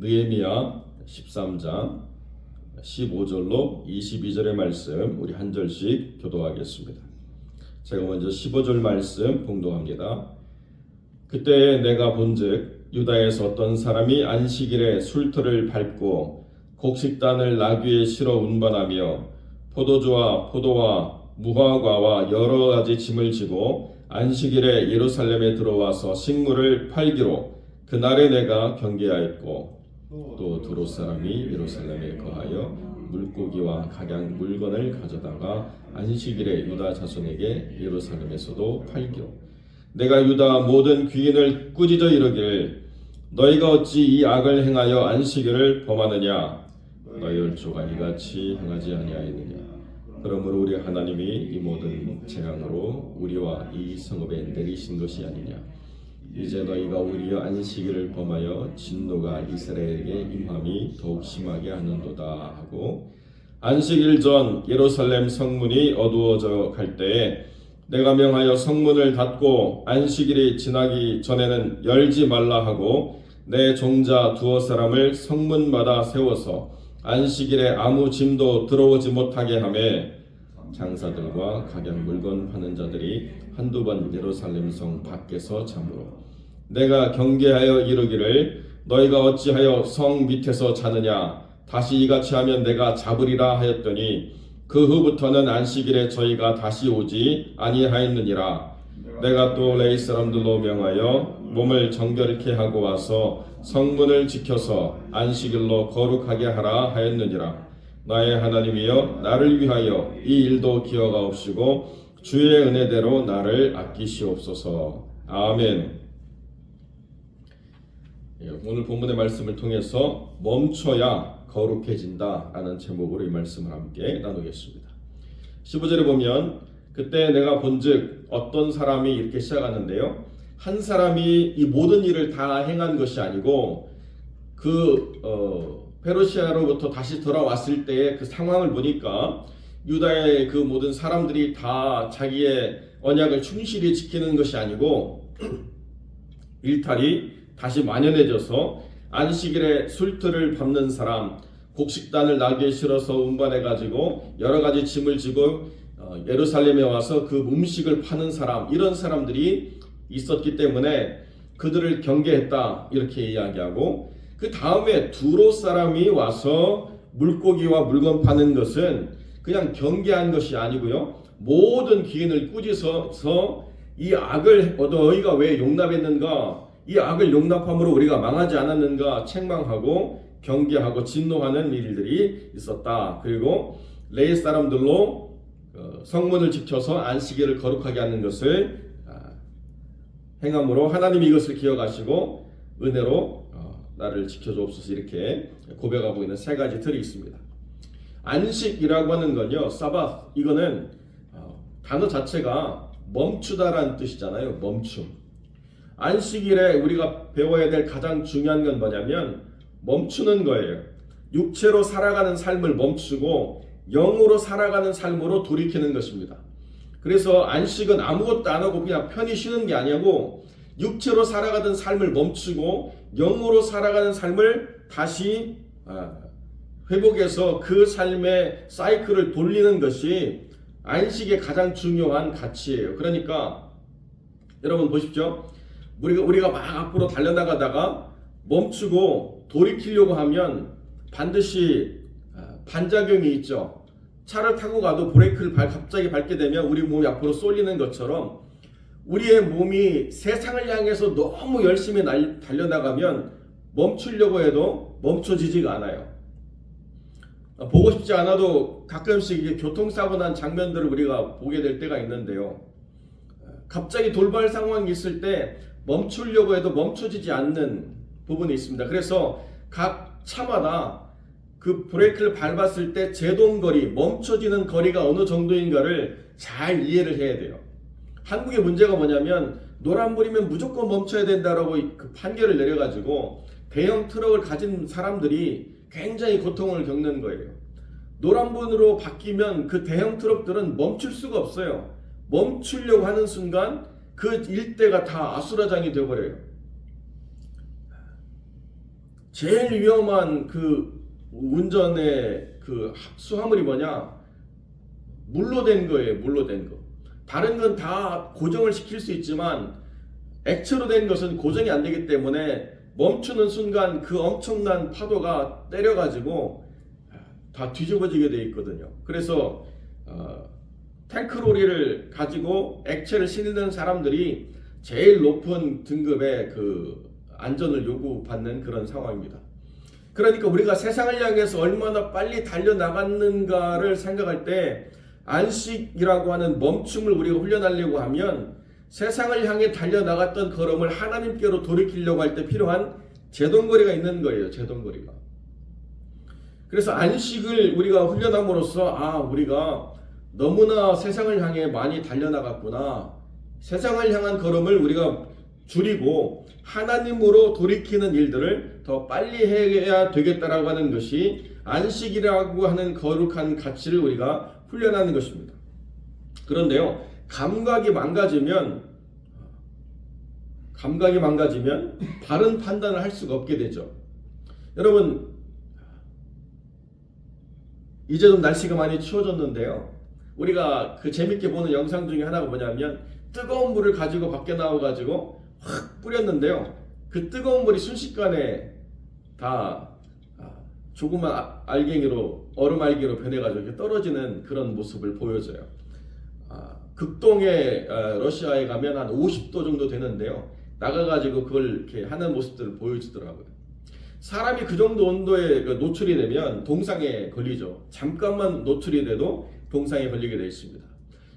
느헤미야 13장 15절로 22절의 말씀 우리 한 절씩 교도하겠습니다. 제가 먼저 15절 말씀 봉독합니다. 그때 내가 본즉 유다에서 어떤 사람이 안식일에 술틀을 밟고 곡식단을 나귀에 실어 운반하며 포도주와 포도와 무화과와 여러 가지 짐을 지고 안식일에 예루살렘에 들어와서 식물을 팔기로 그날에 내가 경계하였고 또 두로 사람이 예루살렘에 거하여 물고기와 각양 물건을 가져다가 안식일에 유다 자손에게 예루살렘에서도 팔기로 내가 유다 모든 귀인을 꾸짖어 이르기를 너희가 어찌 이 악을 행하여 안식일을 범하느냐 너희 열조가 이같이 행하지 아니하였느냐 그러므로 우리 하나님이 이 모든 재앙으로 우리와 이 성읍에 내리신 것이 아니냐 이제 너희가 오히려 안식일을 범하여 진노가 이스라엘에게 임함이 더욱 심하게 하는도다 하고 안식일 전 예루살렘 성문이 어두워져 갈 때에 내가 명하여 성문을 닫고 안식일이 지나기 전에는 열지 말라 하고 내 종자 두어 사람을 성문마다 세워서 안식일에 아무 짐도 들어오지 못하게 하매 장사들과 각양 물건 파는 자들이 한두 번 예루살렘 성 밖에서 잠으로 내가 경계하여 이르기를 너희가 어찌하여 성 밑에서 자느냐 다시 이같이 하면 내가 잡으리라 하였더니 그 후부터는 안식일에 저희가 다시 오지 아니하였느니라. 내가 또 레위 사람들로 명하여 몸을 정결케 하고 와서 성문을 지켜서 안식일로 거룩하게 하라 하였느니라. 나의 하나님이여 나를 위하여 이 일도 기억하옵시고 주의 은혜대로 나를 아끼시옵소서. 아멘. 오늘 본문의 말씀을 통해서 멈춰야 거룩해진다 라는 제목으로 이 말씀을 함께 나누겠습니다. 15절에 보면 그때 내가 본즉 어떤 사람이 이렇게 시작하는데요. 한 사람이 이 모든 일을 다 행한 것이 아니고 페르시아로부터 다시 돌아왔을 때의 그 상황을 보니까 유다의 그 모든 사람들이 다 자기의 언약을 충실히 지키는 것이 아니고 일탈이 다시 만연해져서 안식일에 술틀을 밟는 사람, 곡식단을 나귀에 실어서 운반해가지고 여러 가지 짐을 지고 예루살렘에 와서 그 음식을 파는 사람, 이런 사람들이 있었기 때문에 그들을 경계했다 이렇게 이야기하고 그 다음에 두로 사람이 와서 물고기와 물건 파는 것은 그냥 경계한 것이 아니고요. 모든 귀인을 꾸짖어서 이 악을 너희가 왜 용납했는가? 이 악을 용납함으로 우리가 망하지 않았는가 책망하고 경계하고 진노하는 일들이 있었다. 그리고 레위 사람들로 성문을 지켜서 안식일을 거룩하게 하는 것을 행함으로 하나님이 이것을 기억하시고 은혜로 나를 지켜주옵소서 이렇게 고백하고 있는 세 가지 틀이 있습니다. 안식이라고 하는 건요, 사바스, 이거는 단어 자체가 멈추다라는 뜻이잖아요. 멈춤. 안식일에 우리가 배워야 될 가장 중요한 건 뭐냐면 멈추는 거예요. 육체로 살아가는 삶을 멈추고 영으로 살아가는 삶으로 돌이키는 것입니다. 그래서 안식은 아무것도 안 하고 그냥 편히 쉬는 게 아니고 육체로 살아가던 삶을 멈추고 영으로 살아가는 삶을 다시 회복해서 그 삶의 사이클을 돌리는 것이 안식의 가장 중요한 가치예요. 그러니까 여러분 보십시오. 우리가 막 앞으로 달려나가다가 멈추고 돌이키려고 하면 반드시 반작용이 있죠. 차를 타고 가도 브레이크를 갑자기 밟게 되면 우리 몸이 앞으로 쏠리는 것처럼 우리의 몸이 세상을 향해서 너무 열심히 달려나가면 멈추려고 해도 멈춰지지가 않아요. 보고 싶지 않아도 가끔씩 이게 교통사고 난 장면들을 우리가 보게 될 때가 있는데요. 갑자기 돌발 상황이 있을 때 멈추려고 해도 멈춰지지 않는 부분이 있습니다. 그래서 각 차마다 그 브레이크를 밟았을 때 제동거리, 멈춰지는 거리가 어느 정도인가를 잘 이해를 해야 돼요. 한국의 문제가 뭐냐면 노란불이면 무조건 멈춰야 된다라고 그 판결을 내려가지고 대형 트럭을 가진 사람들이 굉장히 고통을 겪는 거예요. 노란불으로 바뀌면 그 대형 트럭들은 멈출 수가 없어요. 멈추려고 하는 순간 그 일대가 다 아수라장이 되어버려요. 제일 위험한 그 운전의 그 수화물이 뭐냐? 물로 된 거예요. 물로 된 거. 다른 건 다 고정을 시킬 수 있지만 액체로 된 것은 고정이 안 되기 때문에 멈추는 순간 그 엄청난 파도가 때려가지고 다 뒤집어지게 돼 있거든요. 그래서 탱크로리를 가지고 액체를 실는 사람들이 제일 높은 등급의 그 안전을 요구받는 그런 상황입니다. 그러니까 우리가 세상을 향해서 얼마나 빨리 달려나갔는가를 생각할 때 안식이라고 하는 멈춤을 우리가 훈련하려고 하면 세상을 향해 달려나갔던 걸음을 하나님께로 돌이키려고 할 때 필요한 제동거리가 있는 거예요. 제동거리가. 그래서 안식을 우리가 훈련함으로써 우리가 너무나 세상을 향해 많이 달려나갔구나. 세상을 향한 걸음을 우리가 줄이고 하나님으로 돌이키는 일들을 더 빨리 해야 되겠다라고 하는 것이 안식이라고 하는 거룩한 가치를 우리가 훈련하는 것입니다. 그런데요, 감각이 망가지면 바른 판단을 할 수가 없게 되죠. 여러분, 이제 좀 날씨가 많이 추워졌는데요, 우리가 그 재밌게 보는 영상 중에 하나가 뭐냐면 뜨거운 물을 가지고 밖에 나와가지고 확 뿌렸는데요, 그 뜨거운 물이 순식간에 다 조그만 알갱이로, 얼음 알갱이로 변해가지고 이렇게 떨어지는 그런 모습을 보여줘요. 극동의 러시아에 가면 한 50도 정도 되는데요, 나가가지고 그걸 이렇게 하는 모습들을 보여주더라고요. 사람이 그 정도 온도에 노출이 되면 동상에 걸리죠. 잠깐만 노출이 돼도 동상에 걸리게 되어 있습니다.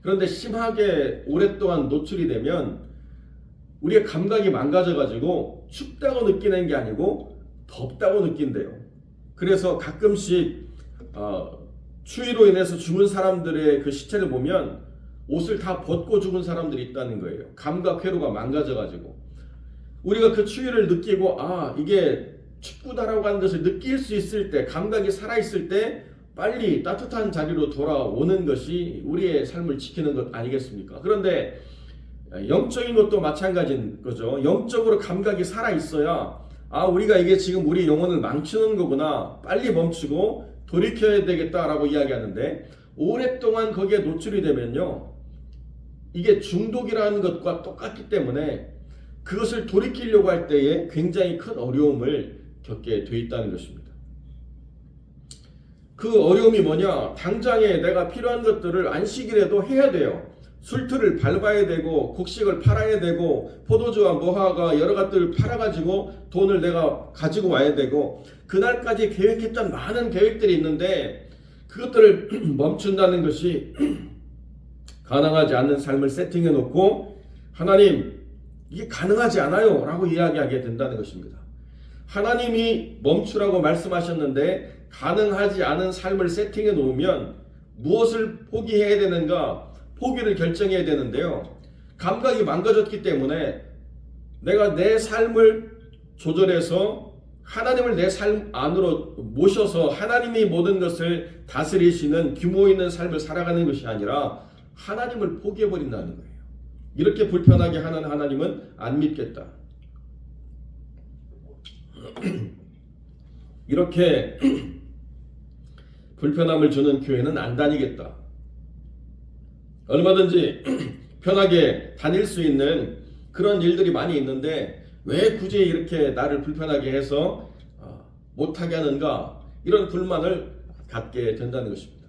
그런데 심하게 오랫동안 노출이 되면 우리의 감각이 망가져가지고 춥다고 느끼는 게 아니고 덥다고 느낀대요. 그래서 가끔씩 추위로 인해서 죽은 사람들의 그 시체를 보면 옷을 다 벗고 죽은 사람들이 있다는 거예요. 감각 회로가 망가져가지고. 우리가 그 추위를 느끼고 이게 춥구나라고 하는 것을 느낄 수 있을 때, 감각이 살아있을 때 빨리 따뜻한 자리로 돌아오는 것이 우리의 삶을 지키는 것 아니겠습니까? 그런데 영적인 것도 마찬가지인 거죠. 영적으로 감각이 살아있어야 우리가 이게 지금 우리 영혼을 망치는 거구나, 빨리 멈추고 돌이켜야 되겠다라고 이야기하는데, 오랫동안 거기에 노출이 되면요, 이게 중독이라는 것과 똑같기 때문에 그것을 돌이키려고 할 때에 굉장히 큰 어려움을 겪게 돼 있다는 것입니다. 그 어려움이 뭐냐? 당장에 내가 필요한 것들을 안식일에도 해야 돼요. 술틀을 밟아야 되고, 곡식을 팔아야 되고, 포도주와 무화과 여러 것들을 팔아가지고 돈을 내가 가지고 와야 되고, 그날까지 계획했던 많은 계획들이 있는데 그것들을 멈춘다는 것이 가능하지 않는 삶을 세팅해 놓고, 하나님, 이게 가능하지 않아요 라고 이야기하게 된다는 것입니다. 하나님이 멈추라고 말씀하셨는데 가능하지 않은 삶을 세팅해 놓으면 무엇을 포기해야 되는가? 포기를 결정해야 되는데요, 감각이 망가졌기 때문에 내가 내 삶을 조절해서 하나님을 내 삶 안으로 모셔서 하나님이 모든 것을 다스리시는 규모 있는 삶을 살아가는 것이 아니라 하나님을 포기해버린다는 거예요. 이렇게 불편하게 하는 하나님은 안 믿겠다. 이렇게 불편함을 주는 교회는 안 다니겠다. 얼마든지 편하게 다닐 수 있는 그런 일들이 많이 있는데 왜 굳이 이렇게 나를 불편하게 해서 못하게 하는가, 이런 불만을 갖게 된다는 것입니다.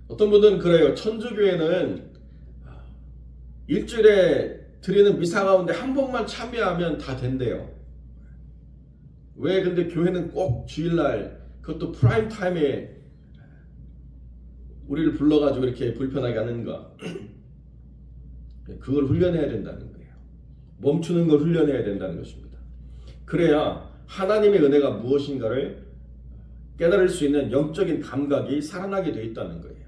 어떤 분들은 그래요. 천주교회는 일주일에 드리는 미사 가운데 한 번만 참여하면 다 된대요. 왜 근데 교회는 꼭 주일날, 그것도 프라임 타임에 우리를 불러가지고 이렇게 불편하게 하는가? 그걸 훈련해야 된다는 거예요. 멈추는 걸 훈련해야 된다는 것입니다. 그래야 하나님의 은혜가 무엇인가를 깨달을 수 있는 영적인 감각이 살아나게 되어 있다는 거예요.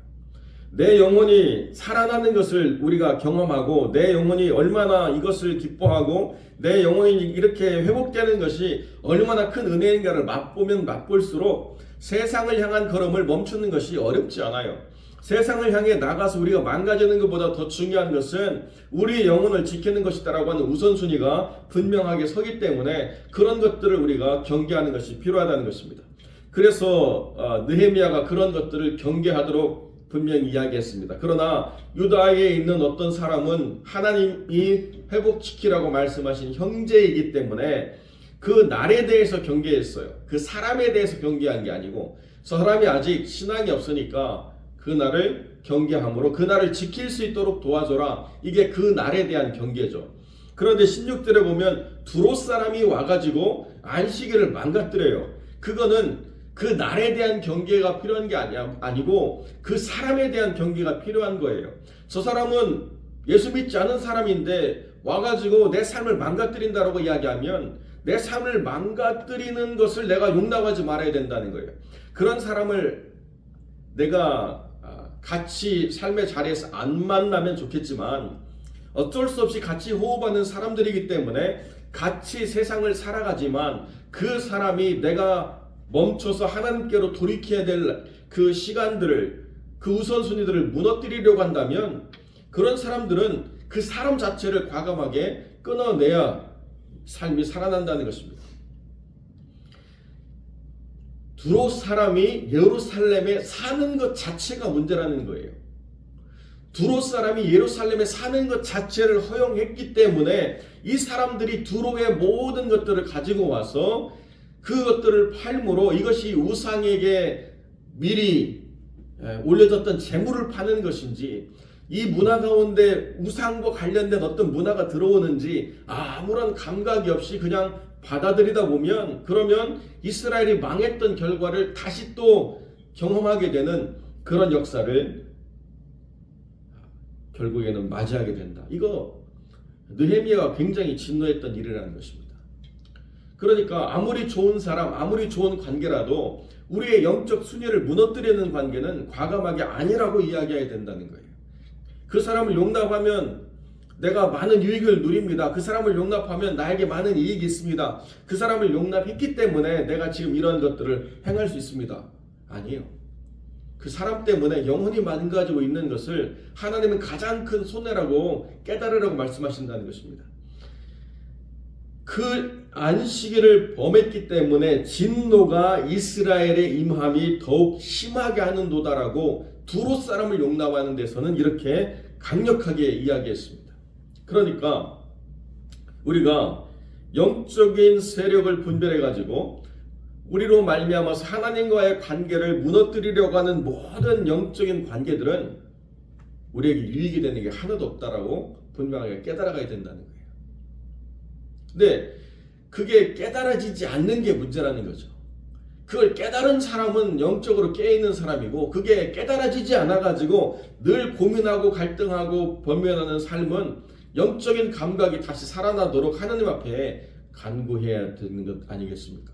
내 영혼이 살아나는 것을 우리가 경험하고, 내 영혼이 얼마나 이것을 기뻐하고, 내 영혼이 이렇게 회복되는 것이 얼마나 큰 은혜인가를 맛보면 맛볼수록 세상을 향한 걸음을 멈추는 것이 어렵지 않아요. 세상을 향해 나가서 우리가 망가지는 것보다 더 중요한 것은 우리의 영혼을 지키는 것이다라고 하는 우선순위가 분명하게 서기 때문에 그런 것들을 우리가 경계하는 것이 필요하다는 것입니다. 그래서 느헤미야가 그런 것들을 경계하도록 분명히 이야기했습니다. 그러나 유다에 있는 어떤 사람은 하나님이 회복시키라고 말씀하신 형제이기 때문에 그 날에 대해서 경계했어요. 그 사람에 대해서 경계한 게 아니고, 사람이 아직 신앙이 없으니까 그 날을 경계함으로 그 날을 지킬 수 있도록 도와줘라. 이게 그 날에 대한 경계죠. 그런데 16절에 보면 두롯 사람이 와가지고 안식일을 망가뜨려요. 그거는 그 날에 대한 경계가 필요한 게 아니고 그 사람에 대한 경계가 필요한 거예요. 저 사람은 예수 믿지 않은 사람인데 와가지고 내 삶을 망가뜨린다라고 이야기하면 내 삶을 망가뜨리는 것을 내가 용납하지 말아야 된다는 거예요. 그런 사람을 내가 같이 삶의 자리에서 안 만나면 좋겠지만 어쩔 수 없이 같이 호흡하는 사람들이기 때문에 같이 세상을 살아가지만 그 사람이 내가 멈춰서 하나님께로 돌이켜야 될 그 시간들을, 그 우선순위들을 무너뜨리려고 한다면 그런 사람들은 그 사람 자체를 과감하게 끊어내야 삶이 살아난다는 것입니다. 두롯 사람이 예루살렘에 사는 것 자체가 문제라는 거예요. 두롯 사람이 예루살렘에 사는 것 자체를 허용했기 때문에 이 사람들이 두롯의 모든 것들을 가지고 와서 그것들을 팔므로 이것이 우상에게 미리 올려졌던 재물을 파는 것인지, 이 문화 가운데 우상과 관련된 어떤 문화가 들어오는지 아무런 감각이 없이 그냥 받아들이다 보면, 그러면 이스라엘이 망했던 결과를 다시 또 경험하게 되는 그런 역사를 결국에는 맞이하게 된다. 이거 느헤미야가 굉장히 진노했던 일이라는 것입니다. 그러니까 아무리 좋은 사람, 아무리 좋은 관계라도 우리의 영적 순위를 무너뜨리는 관계는 과감하게 아니라고 이야기해야 된다는 거예요. 그 사람을 용납하면 내가 많은 유익을 누립니다. 그 사람을 용납하면 나에게 많은 이익이 있습니다. 그 사람을 용납했기 때문에 내가 지금 이런 것들을 행할 수 있습니다. 아니에요. 그 사람 때문에 영혼이 망가지고 있는 것을 하나님은 가장 큰 손해라고 깨달으라고 말씀하신다는 것입니다. 그 안식일을 범했기 때문에 진노가 이스라엘에 임함이 더욱 심하게 하는도다라고 두롯 사람을 용납하는 데서는 이렇게 강력하게 이야기했습니다. 그러니까 우리가 영적인 세력을 분별해 가지고 우리로 말미암아서 하나님과의 관계를 무너뜨리려고 하는 모든 영적인 관계들은 우리에게 유익이 되는 게 하나도 없다라고 분명하게 깨달아가야 된다는 거예요. 근데 그게 깨달아지지 않는 게 문제라는 거죠. 그걸 깨달은 사람은 영적으로 깨어있는 사람이고, 그게 깨달아지지 않아가지고 늘 고민하고 갈등하고 범면하는 삶은 영적인 감각이 다시 살아나도록 하나님 앞에 간구해야 되는 것 아니겠습니까?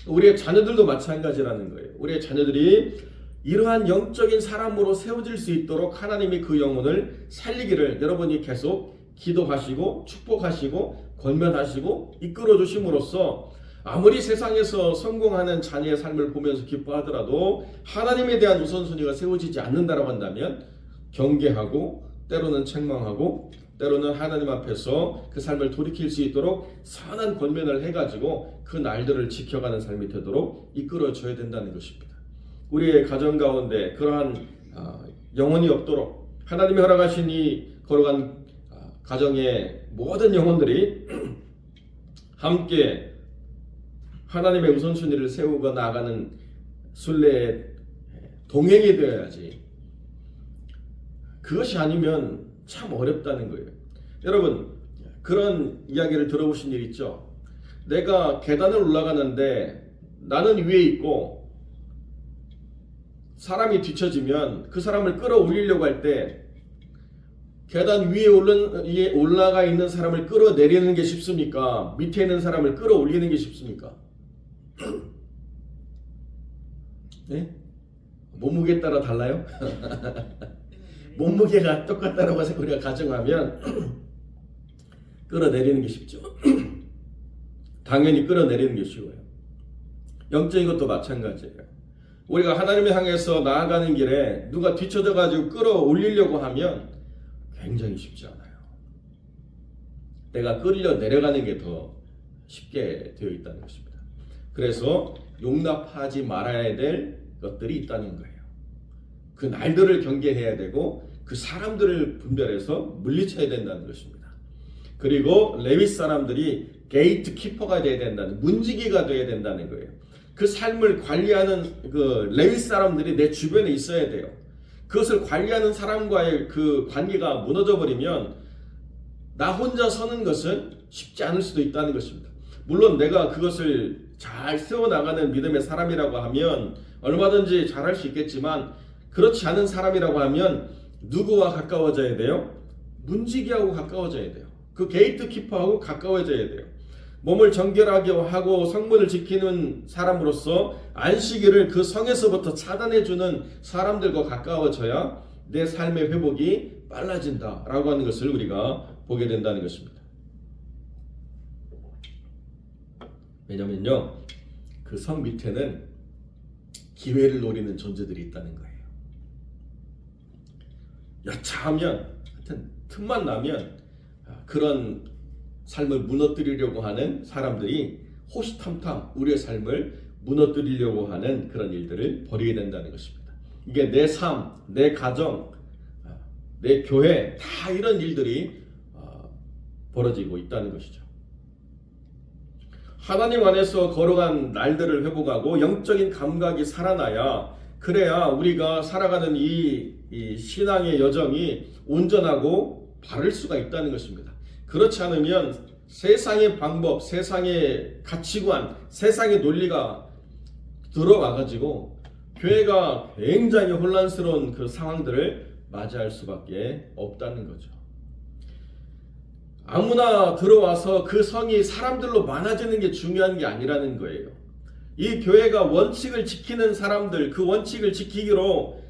우리의 자녀들도 마찬가지라는 거예요. 우리의 자녀들이 이러한 영적인 사람으로 세워질 수 있도록 하나님이 그 영혼을 살리기를 여러분이 계속 기도하시고 축복하시고 권면하시고 이끌어 주심으로써 아무리 세상에서 성공하는 자녀의 삶을 보면서 기뻐하더라도 하나님에 대한 우선순위가 세워지지 않는다라고 한다면 경계하고 때로는 책망하고 때로는 하나님 앞에서 그 삶을 돌이킬 수 있도록 선한 권면을 해가지고 그 날들을 지켜가는 삶이 되도록 이끌어줘야 된다는 것입니다. 우리의 가정 가운데 그러한 영혼이 없도록 하나님이 허락하신 이 걸어간 가정의 모든 영혼들이 함께 하나님의 우선순위를 세우고 나아가는 순례의 동행이 되어야지. 그것이 아니면 참 어렵다는 거예요. 여러분, 그런 이야기를 들어보신 일 있죠? 내가 계단을 올라가는데 나는 위에 있고 사람이 뒤처지면 그 사람을 끌어올리려고 할 때 계단 위에 올라가 있는 사람을 끌어내리는 게 쉽습니까? 밑에 있는 사람을 끌어올리는 게 쉽습니까? 네? 몸무게에 따라 달라요? 몸무게가 똑같다라고 우리가 가정하면 끌어내리는 게 쉽죠. 당연히 끌어내리는 게 쉬워요. 영적인 것도 마찬가지예요. 우리가 하나님을 향해서 나아가는 길에 누가 뒤쳐져 가지고 끌어올리려고 하면 굉장히 쉽지 않아요. 내가 끌려 내려가는 게 더 쉽게 되어 있다는 것입니다. 그래서 용납하지 말아야 될 것들이 있다는 거예요. 그 날들을 경계해야 되고 그 사람들을 분별해서 물리쳐야 된다는 것입니다. 그리고 레위 사람들이 게이트 키퍼가 되어야 된다는, 문지기가 되어야 된다는 거예요. 그 삶을 관리하는 그 레위 사람들이 내 주변에 있어야 돼요. 그것을 관리하는 사람과의 그 관계가 무너져 버리면 나 혼자 서는 것은 쉽지 않을 수도 있다는 것입니다. 물론 내가 그것을 잘 세워나가는 믿음의 사람이라고 하면 얼마든지 잘할 수 있겠지만, 그렇지 않은 사람이라고 하면 누구와 가까워져야 돼요? 문지기하고 가까워져야 돼요. 그 게이트 키퍼하고 가까워져야 돼요. 몸을 정결하게 하고 성문을 지키는 사람으로서 안식일을 그 성에서부터 차단해주는 사람들과 가까워져야 내 삶의 회복이 빨라진다라고 하는 것을 우리가 보게 된다는 것입니다. 왜냐면요, 그 성 밑에는 기회를 노리는 존재들이 있다는 거예요. 여차하면, 하여튼 틈만 나면 그런 삶을 무너뜨리려고 하는 사람들이 호시탐탐 우리의 삶을 무너뜨리려고 하는 그런 일들을 벌이게 된다는 것입니다. 이게 내 삶, 내 가정, 내 교회, 다 이런 일들이 벌어지고 있다는 것이죠. 하나님 안에서 걸어간 날들을 회복하고 영적인 감각이 살아나야, 그래야 우리가 살아가는 이 신앙의 여정이 온전하고 바를 수가 있다는 것입니다. 그렇지 않으면 세상의 방법, 세상의 가치관, 세상의 논리가 들어와가지고 교회가 굉장히 혼란스러운 그 상황들을 맞이할 수밖에 없다는 거죠. 아무나 들어와서 그 성이 사람들로 많아지는 게 중요한 게 아니라는 거예요. 이 교회가 원칙을 지키는 사람들, 그 원칙을 지키기로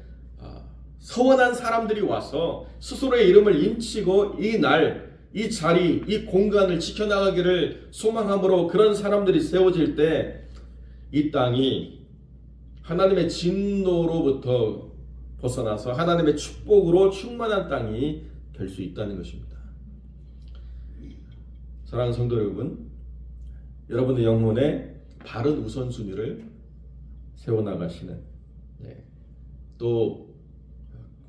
서원한 사람들이 와서 스스로의 이름을 인치고 이 날, 이 자리, 이 공간을 지켜나가기를 소망함으로 그런 사람들이 세워질 때 이 땅이 하나님의 진노로부터 벗어나서 하나님의 축복으로 충만한 땅이 될 수 있다는 것입니다. 사랑하는 성도 여러분, 여러분의 영혼에 바른 우선순위를 세워나가시는, 또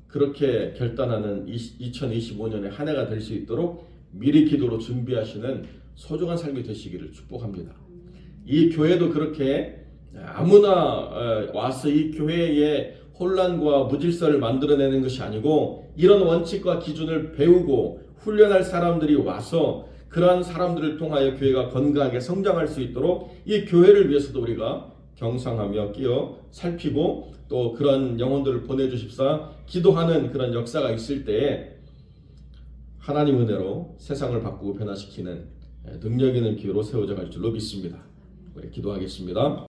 그렇게 결단하는 2025년의 한 해가 될 수 있도록 미리 기도로 준비하시는 소중한 삶이 되시기를 축복합니다. 이 교회도 그렇게 아무나 와서 이 교회의 혼란과 무질서를 만들어내는 것이 아니고, 이런 원칙과 기준을 배우고 훈련할 사람들이 와서 그러한 사람들을 통하여 교회가 건강하게 성장할 수 있도록 이 교회를 위해서도 우리가 경상하며 끼어 살피고 또 그런 영혼들을 보내주십사 기도하는 그런 역사가 있을 때에 하나님 은혜로 세상을 바꾸고 변화시키는 능력 있는 기회로 세워져 갈 줄로 믿습니다. 우리 기도하겠습니다.